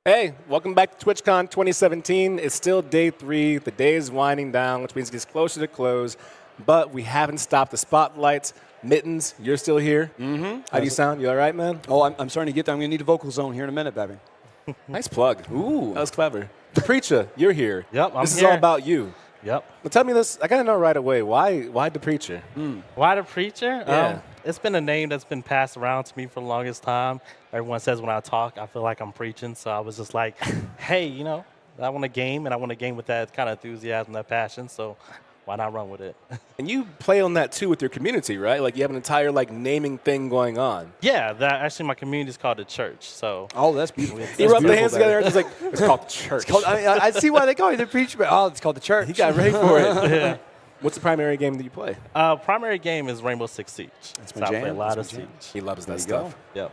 Hey, welcome back to Twitchcon 2017. It's still day 3. The day is winding down, which means it gets closer to close. But we haven't stopped the spotlights. Mittens, you're still here. Mm-hmm. How do you sound? You all right, man? Oh, I'm starting to get there. I'm going to need a vocal zone here in a minute, baby. Nice plug. Ooh. That was clever. Daprecha, you're here. Yep, I'm This is here. all about you. Yep. Well, tell me this. I got to know right away. Why Daprecha? Why the preacher? Yeah. It's been a name that's been passed around to me for the longest time. Everyone says when I talk, I feel like I'm preaching. So I was just like, hey, I want a game, and I want a game with that kind of enthusiasm, that passion. So why not run with it? And you play on that, too, with your community, right? Like, you have an entire, naming thing going on. Yeah, actually my community is called the church. So Oh, that's beautiful. You rub the hands together, and it's like, it's called the church. It's called, I see why they call you the preacher, but it's called the church. He got ready for it. Yeah. What's the primary game that you play? Primary game is Rainbow Six Siege. That's So my I play a jam. lot That's of my Siege. jam. He loves that There you stuff. go. Yep.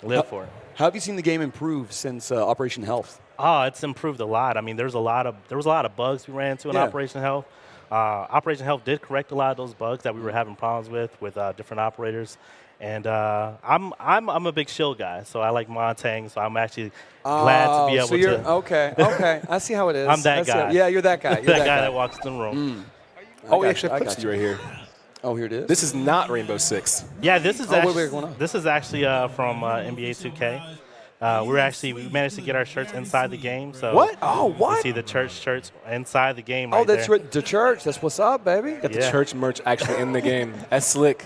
Live for it. How have you seen the game improve since Operation Health? Oh, it's improved a lot. I mean, there was a lot of bugs we ran into in Yeah. Operation Health. Operation Health did correct a lot of those bugs that we were having problems with different operators. And I'm a big shield guy, so I like Montang. So I'm actually glad to be able so you're, to. Okay. I see how it is. I'm that I see guy. Yeah, you're that guy. You're that guy that walks in the room. Oh, we got actually you, I have got clips of you right here. Oh, here it is. This is not Rainbow Six. Yeah, this is wait, actually going on? this is actually from NBA 2K. We managed to get our shirts inside the game. So What? Oh, what? You see the church shirts inside the game. Oh, right that's there. right. The church. That's what's up, baby. Got the Yeah. church merch actually in the game. That's slick.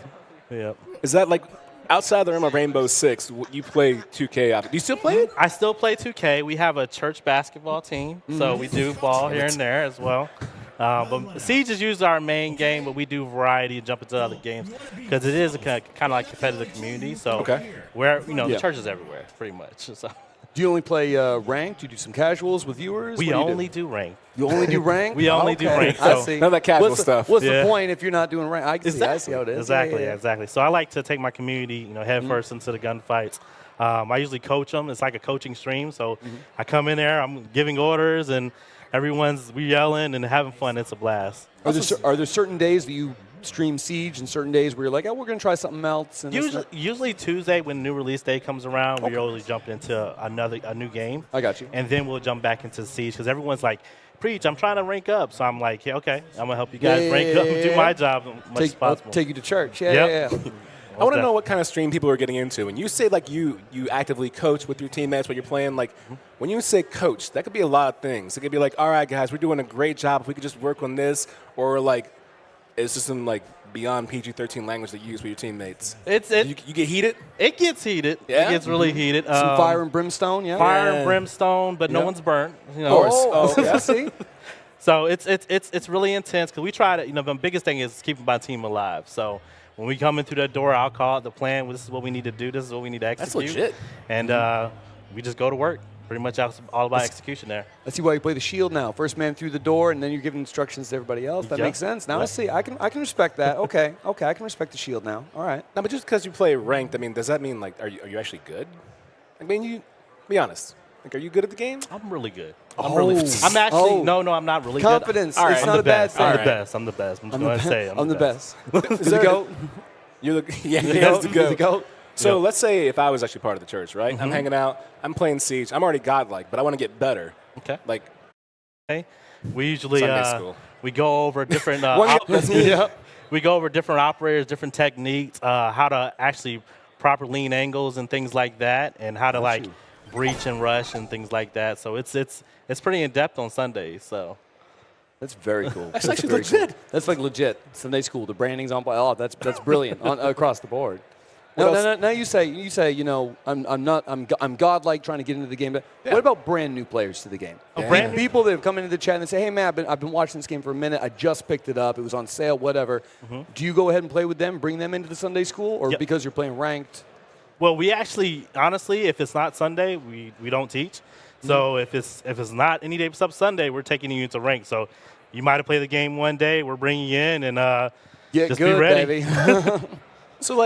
Yep. Is that like outside the realm of Rainbow Six? You play 2K? Do you still play it? I still play 2K. We have a church basketball team, so we do ball here and there as well. But Siege is usually our main game, but we do variety and jump into other games because it is a kind of like competitive community. So Okay. where Yeah. the church is everywhere, pretty much. So Do you only play ranked? Do you do some casuals with viewers? we What do you do? only do rank. You only do rank? We only do rank, I so- see. None of that casual what's stuff. What's Yeah. the point if you're not doing rank? I see how it is. Exactly, Yeah. exactly. So I like to take my community, head first into the gunfights. I usually coach them. It's like a coaching stream. So I come in there, I'm giving orders, and we yelling and having fun. It's a blast. Are there certain days that you stream Siege and certain days where you're like, oh, we're going to try something else? And Usually Tuesday when new release day comes around, we always jump into a new game. I got you. And then we'll jump back into Siege because everyone's like, preach, I'm trying to rank up. So I'm like, yeah, okay, I'm going to help you guys rank up and do my job as much as I'll possible. take you to church. Yeah, Yep. yeah. I want to know what kind of stream people are getting into. When you say you actively coach with your teammates when you're playing, when you say coach, that could be a lot of things. It could be like, all right, guys, we're doing a great job. If we could just work on this, or it's just some beyond PG-13 language that you use with your teammates. You get heated? It gets heated. Yeah? It gets really heated. Some fire and brimstone, yeah? Fire Yeah. and brimstone, but no Yeah. one's burnt. Of course. Oh, okay, I see. So it's really intense because we try to, the biggest thing is keeping my team alive. So when we come in through that door, I'll call out the plan. Well, this is what we need to do. This is what we need to execute. That's legit. And we just go to work. Pretty much all about execution there. I see why you play the shield now. First man through the door, and then you're giving instructions to everybody else. That Yeah. makes sense. Now I Yeah. see. I can respect that. Okay, I can respect the shield now. All right. No, but just because you play ranked, does that mean are you actually good? You be honest. Are you good at the game? I'm really good. Oh. I'm actually Oh. no, I'm not really Confidence. good. It's I'm not the a bad best. thing. I'm the All right. best. I'm the best. I'm just going to say I'm the best. Is Is the there- goat? You're the yeah, The he has goat? to Is go. the goat? So Yep. let's say if I was actually part of the church, right? I'm hanging out, I'm playing Siege, I'm already godlike, but I want to get better. Okay. Like Okay. We usually Sunday school. we go over different Yeah. we go over different operators, different techniques, how to actually proper lean angles and things like that, and how to you. breach and rush and things like that. So it's pretty in depth on Sundays. So That's very cool. That's That's actually very cool. legit. That's legit. Sunday school. The branding's on. Oh, that's brilliant across the board. What Now you say I'm godlike trying to get into the game. But Yeah. what about brand new players to the game? brand new- People that have come into the chat and they say, hey man, I've been watching this game for a minute. I just picked it up. It was on sale. Whatever. Do you go ahead and play with them, bring them into the Sunday school, or Yep. because you're playing ranked? Well, we actually, honestly, if it's not Sunday, we don't teach. So if it's not any day except Sunday, we're taking you into rank. So you might have played the game one day, we're bringing you in, and Get just good, be ready. baby. So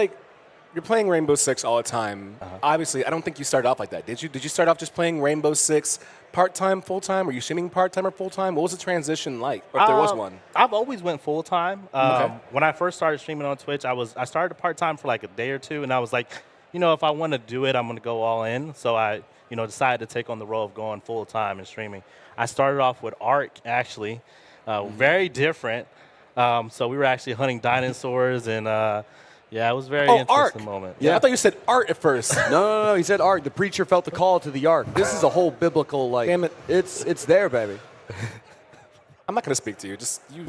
you're playing Rainbow Six all the time. Obviously, I don't think you started off like that. Did you? Did you start off just playing Rainbow Six part-time, full-time? Were you streaming part-time or full-time? What was the transition like, or if there was one? I've always went full time. Okay. When I first started streaming on Twitch, I started part time for like a day or two, and I was like, if I want to do it, I'm going to go all in. So I, decided to take on the role of going full time and streaming. I started off with Ark, actually, very different. So we were actually hunting dinosaurs, and yeah, it was a very interesting moment. Yeah, I thought you said art at first. No, he said Ark. The preacher felt the call to the Ark. This is a whole biblical, like, Damn it. It's there, baby. I'm not going to speak to you. Just you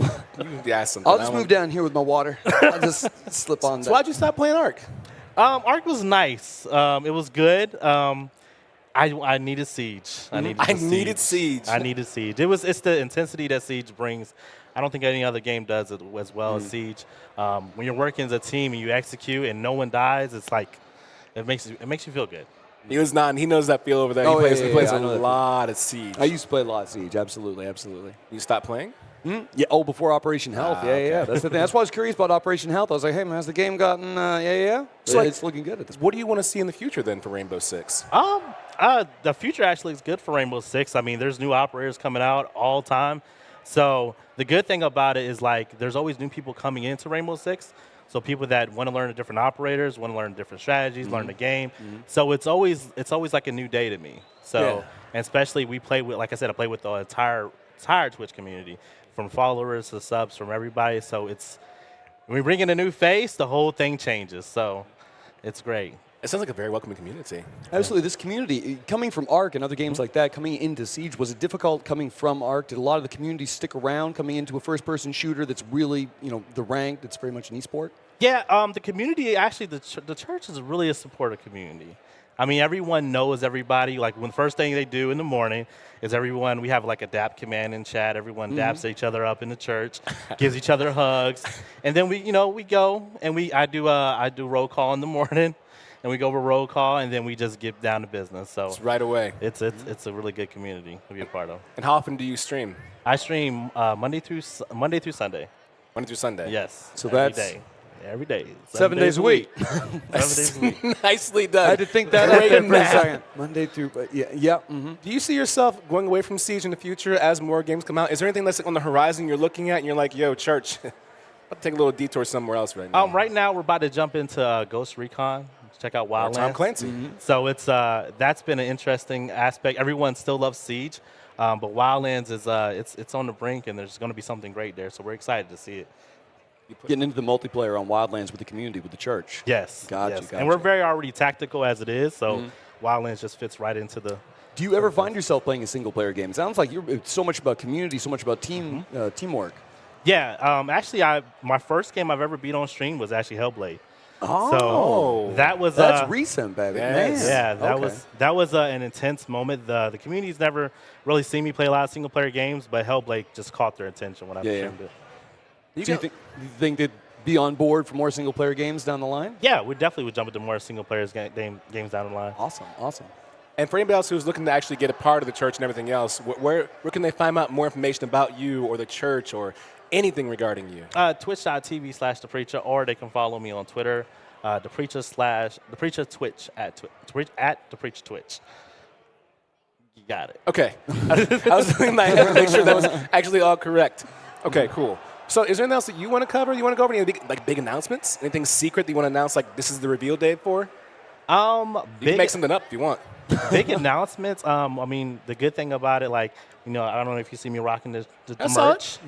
ask something. I'll just move down here with my water. I'll just slip on So down. why'd you stop playing Ark? Ark was nice. It was good. I needed Siege. I needed Siege. It's the intensity that Siege brings. I don't think any other game does it as well as Siege. When you're working as a team and you execute and no one dies, it's like it makes you feel good. He was not. He knows that feel over there. He plays a lot of Siege. I used to play a lot of Siege. Absolutely. You stopped playing? Yeah. Oh, before Operation Health. Yeah. That's the thing. That's why I was curious about Operation Health. I was like, hey, man, has the game gotten? So it's looking good at this point. What do you want to see in the future then for Rainbow Six? The future actually is good for Rainbow Six. I mean, there's new operators coming out all the time. So the good thing about it is, like, there's always new people coming into Rainbow Six. So people that want to learn the different operators, want to learn different strategies, learn the game. So it's always like a new day to me. So and especially we play with, like I said, I play with the entire Twitch community, from followers to subs, from everybody. So when we bring in a new face, the whole thing changes. So it's great. It sounds like a very welcoming community. Absolutely. This community, coming from Ark and other games like that, coming into Siege, was it difficult coming from Ark? Did a lot of the community stick around coming into a first-person shooter that's really, the rank, that's very much an esport? Yeah, the community, actually, the church is really a supportive community. I mean, everyone knows everybody. Like, when the first thing they do in the morning is we have like a DAP command in chat. Everyone daps each other up in the church, gives each other hugs. And then we go and I do roll call in the morning. And we go over roll call, and then we just get down to business. So it's right away. It's a really good community to be a part of. And how often do you stream? I stream Monday through Sunday. Monday through Sunday. Yes. So every day. 7 days a week. 7 days a week. Nicely done. I had to think that out there for a second. Monday through, yeah. Do you see yourself going away from Siege in the future as more games come out? Is there anything that's on the horizon you're looking at and you're like, yo, church, I'll take a little detour somewhere else right now? Right now we're about to jump into Ghost Recon. Check out Wildlands. Tom Clancy. So it's that's been an interesting aspect. Everyone still loves Siege, but Wildlands is it's on the brink, and there's going to be something great there. So we're excited to see it. Getting into the multiplayer on Wildlands with the community, with the church. Yes. Gotcha. And we're very already tactical as it is, so Wildlands just fits right into the. Do you ever find yourself playing a single-player game? It sounds like it's so much about community, so much about teamwork. Yeah. Actually, my first game I've ever beat on stream was actually Hellblade. Oh, so that was that's recent, baby. Yes. Man. Yeah, that was an intense moment. The community's never really seen me play a lot of single player games, but Hellblade just caught their attention when I streamed it. Do you think they'd be on board for more single player games down the line? Yeah, we definitely would jump into more single players games down the line. Awesome. And for anybody else who's looking to actually get a part of the church and everything else, where can they find out more information about you or the church or anything regarding you? Twitch.tv/Daprecha, or they can follow me on Twitter, Daprecha Twitch at Daprecha Twitch. You got it. Okay. I was looking in my head to make sure that was actually all correct. Okay, cool. So is there anything else that you want to cover? You want to go over any big announcements? Anything secret that you want to announce, like this is the reveal date for? You can make something up if you want. Big announcements. I mean, the good thing about it, like, I don't know if you see me rocking the merch.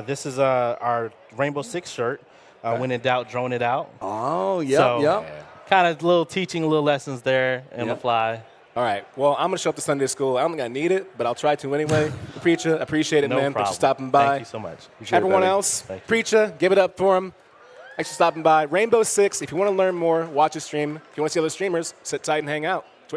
This is our Rainbow Six shirt. When in doubt, drone it out. Oh, yeah. Kind of little teaching, little lessons there in the fly. All right. Well, I'm going to show up to Sunday school. I don't think I need it, but I'll try to anyway. Preacher, appreciate it, No man. problem. Thanks for stopping by. Thank you so much. Everyone else, Preacher, give it up for him. Thanks for stopping by. Rainbow Six, if you want to learn more, watch a stream. If you want to see other streamers, sit tight and hang out.